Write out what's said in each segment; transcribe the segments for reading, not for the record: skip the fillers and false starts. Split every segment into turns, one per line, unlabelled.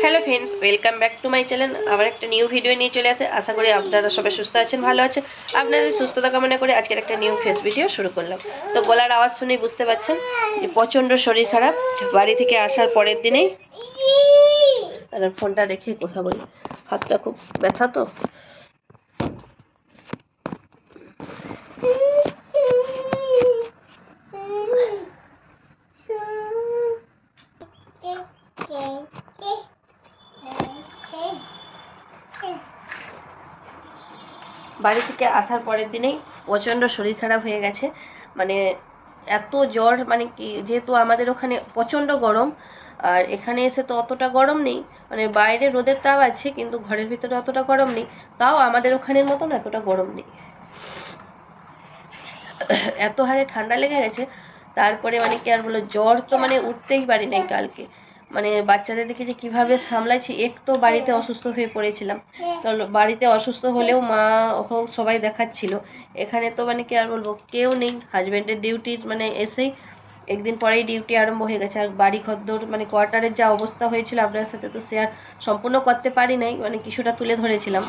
Hello friends, welcome back to my channel. আবার একটা new video নিয়ে চলে আসে। আশা করি আপনারা সবাই সুস্থ আছেন, ভালো আছেন। আপনাদের সুস্থতা কামনা করে আজকের একটা নিউ ফেস ভিডিও শুরু করলাম। তো গলার আওয়াজ শুনেই বুঝতে পারছেন যে প্রচণ্ড শরীর খারাপ। বাড়ি থেকে আসার পরের দিনেই ফোনটা রেখে কথা বলি, হাতটা খুব ব্যথা তো। বাড়ি থেকে আসার পরের দিনেই প্রচণ্ড শরীর খারাপ হয়ে গেছে। মানে এত জ্বর, মানে কি, যেহেতু আমাদের ওখানে প্রচণ্ড গরম আর এখানে এসে তো অতটা গরম নেই। মানে বাইরে রোদের তাপ আছে কিন্তু ঘরের ভিতরে অতটা গরম নেই, তাও আমাদের ওখানের মতন এতটা গরম নেই। এত হারে ঠান্ডা লেগে গেছে। তারপরে মানে কি আর বলো, জ্বর তো মানে উঠতেই পারি নাই কালকে। মানে বাচ্চাদের দিকে যে কিভাবে সামলাইছি। এক তো বাড়িতে অসুস্থ হয়ে পড়েছিলাম, কারণ বাড়িতে অসুস্থ হলেও মা হোক সবাই দেখাচ্ছিল। এখানে তো মানে কি আর বলবো, কেউ নেই। হাজব্যান্ডের ডিউটি মানে এসেই একদিন পরেই ডিউটি আরম্ভ হয়ে গেছে। আর বাড়ি ঘরদোর মানে কোয়ার্টারের যা অবস্থা হয়েছিল আপনার সাথে তো শেয়ার সম্পূর্ণ করতে পারি নাই, মানে কিছুটা তুলে ধরেছিলাম।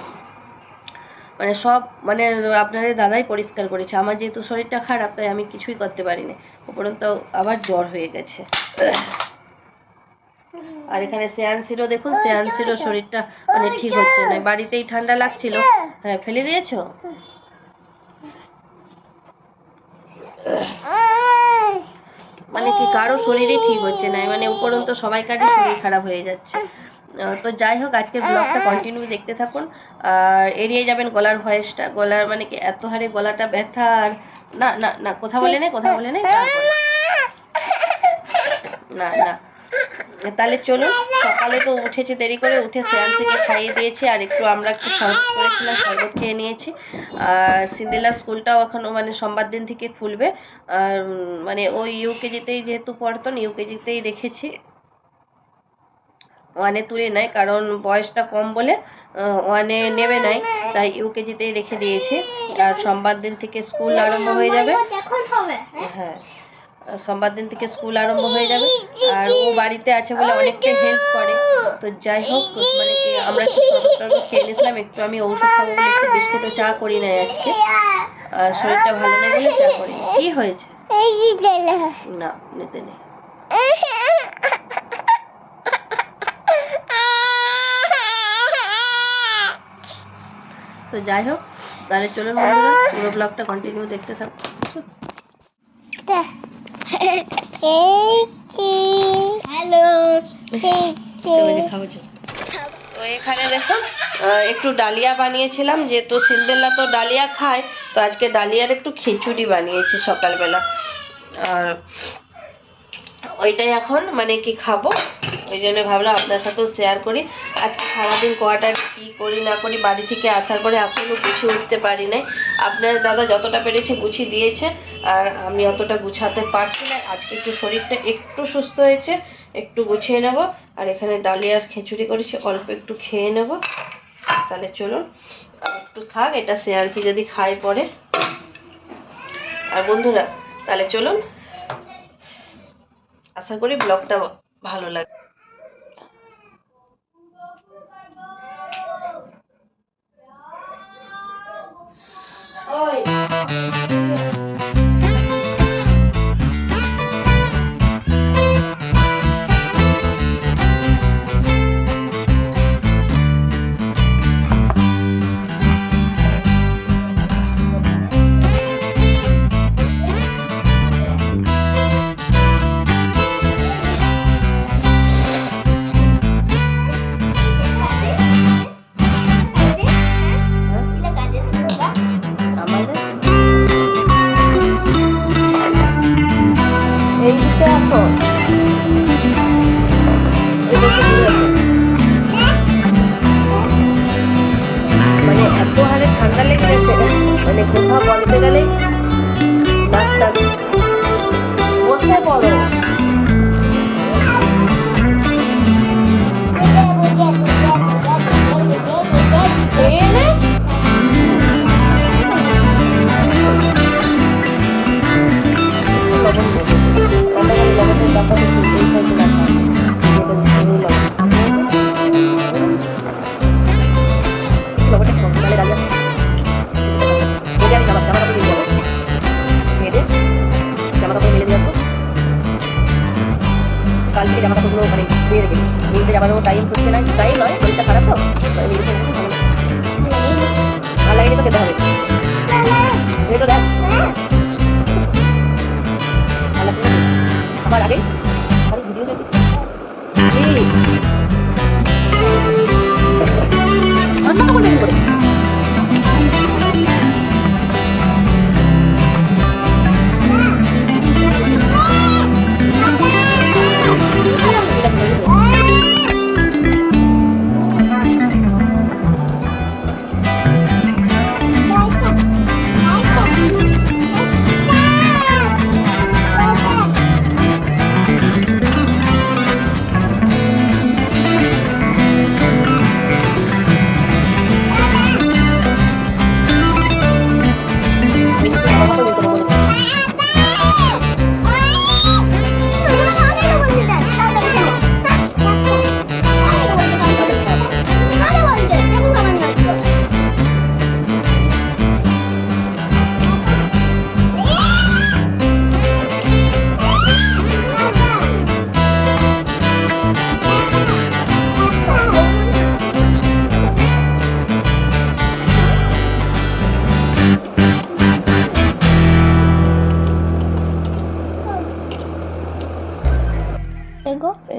মানে সব মানে আপনাদের দাদাই পরিষ্কার করেছে। আমার যেহেতু শরীরটা খারাপ তাই আমি কিছুই করতে পারিনি, উপরন্ত আবার জ্বর হয়ে গেছে। আর এখানে শ্রেয়াংশীরও দেখুন, শ্রেয়াংশীরও শরীরটা মানে ঠিক হচ্ছে না। বাড়িতেই ঠান্ডা লাগছিল। হ্যাঁ, ফেলে দিয়েছো? মানে কি কারো শরীরই ঠিক হচ্ছে না, মানে উপরন্ত সবাইকারই শরীর খারাপ হয়ে যাচ্ছে। তো যাই হোক, আজকের ব্লগটা কন্টিনিউ দেখতে থাকুন আর এড়িয়ে যাবেন গলার ভয়েসটা। গলার মানে কি এত হারে গলাটা ব্যথা। আর না না না, কথা বলে নেই, কথা বলে নেই, না না। তাহলে চলুন, সকালে তো উঠেছে দেরি করে, উঠে শ্রেয়াংশীকে খাইয়ে দিয়েছি আর আমরা একটু শরবত করেছিলাম, শরবত খেয়ে নিয়েছি। আর সিন্দেলার স্কুলটাও এখনও মানে সোমবার দিন থেকে খুলবে। আর মানে ওই ইউকেজিতেই যেহেতু পড়তন, ইউকেজিতেই রেখেছি, ওয়ানে তুলে নাই, কারণ বয়সটা কম বলে ওয়ানে নেবে নাই, তাই ইউকেজিতেই রেখে দিয়েছি। আর সোমবার দিন থেকে স্কুল আরম্ভ হয়ে যাবে। হ্যাঁ, সোমবার দিন থেকে স্কুল আরম্ভ হয়ে যাবে। আর ও বাড়িতে আছে বলে অনেকটাই হেল্প করে। তো যাই হোক, মানে কি আমরা একটু শরবত খেয়ে নিয়েছিলাম, একটু আমি ঔষধ খাবো বলে একটু বিস্কুট ও চা করি নাই আজকে। আর শরীরটা ভালো নেই বলে চা করি। কি হয়েছে? না, নিতে নেই। তো যাই হোক, তাহলে চলুন বন্ধুরা, পুরো ব্লগটা কন্টিনিউ দেখতে থাকুন। তো এখানে দেখুন, একটু ডালিয়া বানিয়েছিলাম, যেহেতু সিন্দেলা তো ডালিয়া খায়, তো আজকে ডালিয়ার একটু খিচুড়ি বানিয়েছি সকালবেলা। আর ওইটাই এখন মানে কি খাবো, ওই জন্য ভাবলাম আপনার সাথেও শেয়ার করি। আজকে সারাদিন কোয়ার্টার কী করি না করি, বাড়ি থেকে আসার পরে এখনও গুছিয়ে উঠতে পারি নাই। আপনার দাদা যতটা পেরেছে গুছিয়ে দিয়েছে, আর আমি অতটা গুছাতে পারছি না। আজকে একটু শরীরটা একটু সুস্থ হয়েছে, একটু গুছিয়ে নেব। আর এখানে ডালিয়ার খিচুড়ি করেছি, অল্প একটু খেয়ে নেব। তাহলে চলুন, একটু থাক, এটা শ্রেয়াংশী যদি খাই পরে। আর বন্ধুরা, তাহলে চলুন, আশা করি ব্লগটা ভালো লাগে। কাল থেকে জামা কাপড়গুলো মানে ধুয়ে রেখেছি। উল্টে যাবারও টাইম হচ্ছে না, টাইম নয়, শরীরটা খারাপ তো ভালো লাগে তো খেতে হবে। এই তো দেখ আমার আগে ভিডিও দেখেছি করে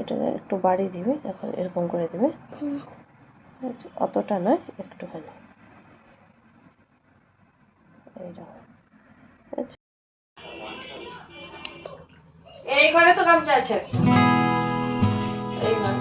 এটা একটু বাড়ি দিবে, এখন এরকম করে দিবে, অতটা নয়, একটুখানি এই ঘরে তো গামছা আছে। এই ঘরে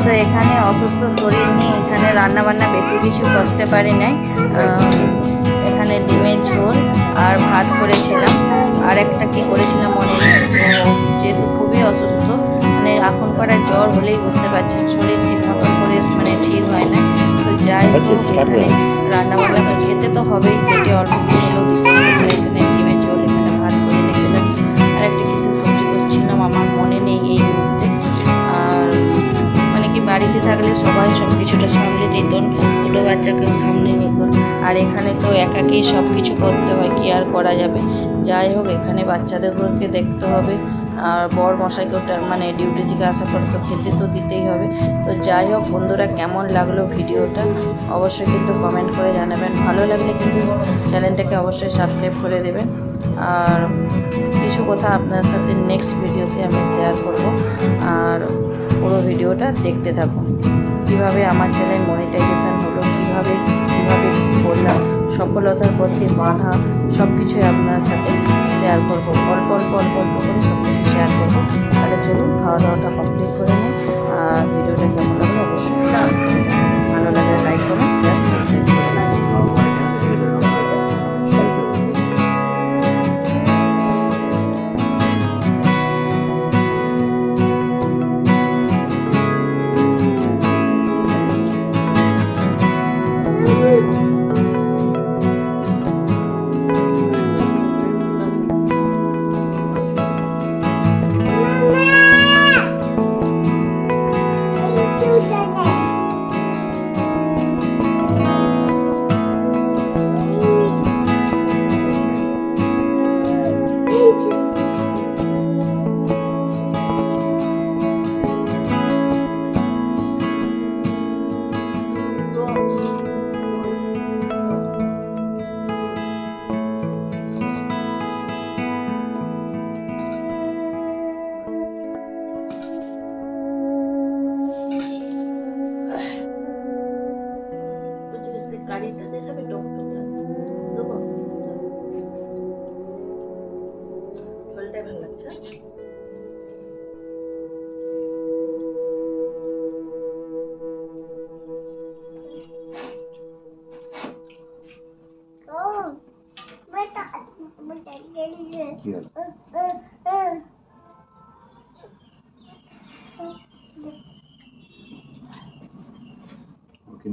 তো এখানে অসুস্থ শরীর নিয়ে এখানে রান্না বান্না বেশি কিছু করতে পারি নাই। এখানে ডিমের ঝোল আর ভাত করেছিলাম, আর একটা কি করেছিলাম মনে নেই। যেহেতু খুবই অসুস্থ, মানে এখনকার জ্বর হলেই বুঝতে পারছেন শরীর ঠিক মতন করে মানে ঠিক হয় না। তো যাই হোক এখানে রান্না বান্না খেতে তো হবেই, পেটে অল্প কিছু এলেও দিতে হবে। তো এখানে ডিমের ঝোল, এখানে ভাত করে রেখে গেছি, আর একটা কিসের সবজি করছিলাম আমার মনে নেই এই মুহূর্তে। আর মানে কি বাড়িতে থাকলে সবাই সব কিছুটা সামলে নিত, ছোটো বাচ্চাকেও সামলে নিত, আর এখানে তো একাকেই সব কিছু করতে হয়, কি আর করা যাবে। যাই হোক এখানে বাচ্চাদেরকে দেখতে হবে, আর বর মশাইকেও মানে ডিউটি থেকে আসার পর তো খেতে তো দিতেই হবে। তো যাই হোক বন্ধুরা, কেমন লাগলো ভিডিওটা অবশ্যই কিন্তু কমেন্ট করে জানাবেন। ভালো লাগলে কিন্তু চ্যানেলটাকে অবশ্যই সাবস্ক্রাইব করে দেবেন। আর কিছু কথা আপনার সাথে নেক্সট ভিডিওতে আমি শেয়ার করব, আর পুরো ভিডিওটা দেখতে থাকুন। কিভাবে আমার চ্যানেল মনিটাইজেশন হলো, কিভাবে কী করলাম, সফলতার পথে বাধা, সব কিছুই আপনার সাথে শেয়ার করব। অল্প করে সব কিছু শেয়ার করবো। তাহলে চলুন খাওয়া দাওয়াটা কমপ্লিট করে নিই। আর ভিডিওটা কেমন লাগলো অবশ্যই ভালো লাগলে লাইক করুন, শেয়ার সাবস্ক্রাইব করে নিন।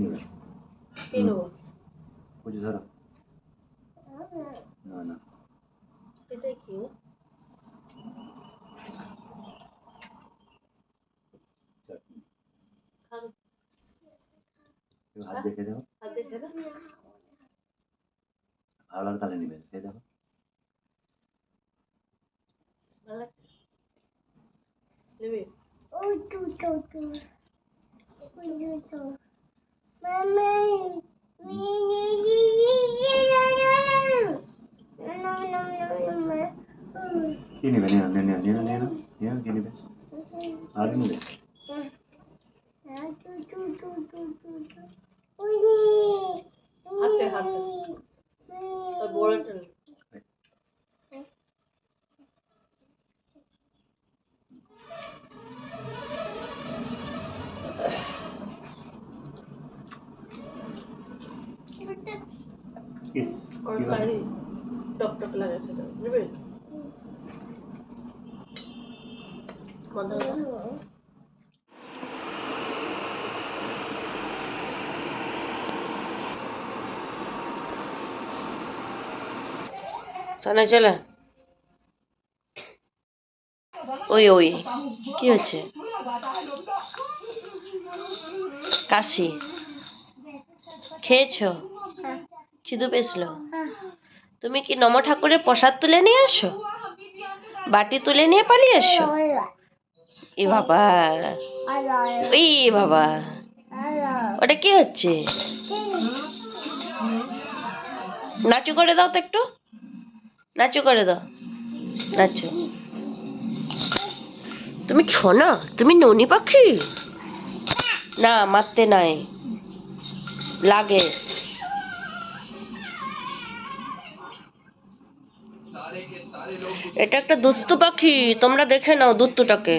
নেবে?
কি নেবো?
বুঝে ধরো। না না
এটা কি?
চাটনি।
খাবে?
একটু হাত দেখে দাও।
হাত দেখে দাও।
ভালো লাগে তাহলে নেবে, খেয়ে দেখো।
ভালো লাগছে? নেবে?
কি নেবে? নিয়ে নাও, নিয়ে নাও, নিয়ে নাও, নিয়ে নাও, নিয়ে নাও, কি নেবে? আর নেবে?
হাতে হাতে। আর বড়টা নেই।
ইস,
और
কি ভালো।
কারি টক টক লাগে খেতে নেবে? বন্ধ করো। সোনা চলে। ওই ওই কি হচ্ছে? কাশি খেয়েছো? খিদে পেয়েছিল? তুমি কি নম ঠাকুরের প্রসাদ তুলে নিয়ে আসো? বাটি তুলে নিয়ে পালিয়ে এসো? এ বাবা, এই বাবা, ওটা কি হচ্ছে? নাচু করে দাও তো একটু, নাচু করে দাও, নাচু। তুমি শোনো, তুমি ননি পাখি না, মারতে নাই, লাগে। এটা একটা দুত্তু পাখি, তোমরা দেখে নাও দুত্তুটাকে।